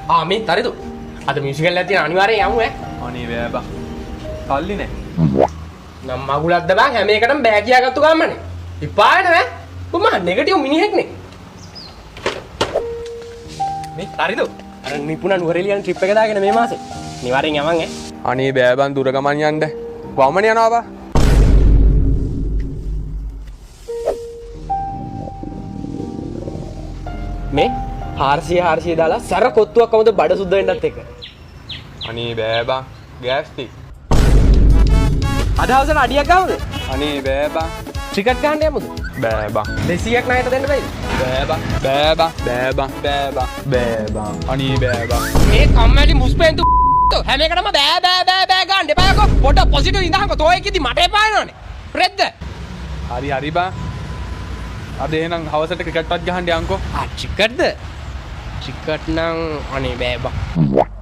මේ හරිද? අද මියුසිකල් එකක් තියෙන අනිවාර්යෙන් යමු ඈ. අනේ බෑ බං. කල්ලි නෑ. නම් මගුලක්ද බං හැම එකටම බෑ කියාගත්තු ගමනේ. ඉපායන ඈ. කොහොම නෙගටිව් මිනිහෙක්නේ. මේ හරිද? අර නිපුණ නුවරඑළියන් ට්‍රිප් එක දාගෙන මේ මාසේ. අනිවාර්යෙන් යමන් ඈ. අනේ බෑ බං දුර ගමන් යන්න. වමන යනවා බා. මේ 400 දාලා සර කොත්තුවක් කොහොමද බඩ සුද්ධ වෙන්නත් එක. අනේ බෑ බං. ගෑස් ටික. අද හවසට අඩියක් ගාවද? අනේ බෑ බං. ටිකට් ගන්න යමුද? බෑ බං. 200ක් ණයට දෙන්න බෑද? බෑ බං. බෑ බං. බෑ බං. බෑ බං. බෑ බං. අනේ බෑ බං. මේ කම්මැලි මුස්පෙන්තු හැම එකටම බෑ ගන්න එපායකෝ. පොඩ පොසිටිව් ඉඳහන්කෝ. තෝ එකෙදි මට එපායනවනේ. රෙද්ද? හරි බං. අද එහෙනම් හවසට ක්‍රිකට් වත් ගහන්න යන්කෝ. ටිකට්ද? ටිකට් නම් අනේ බෑ බං.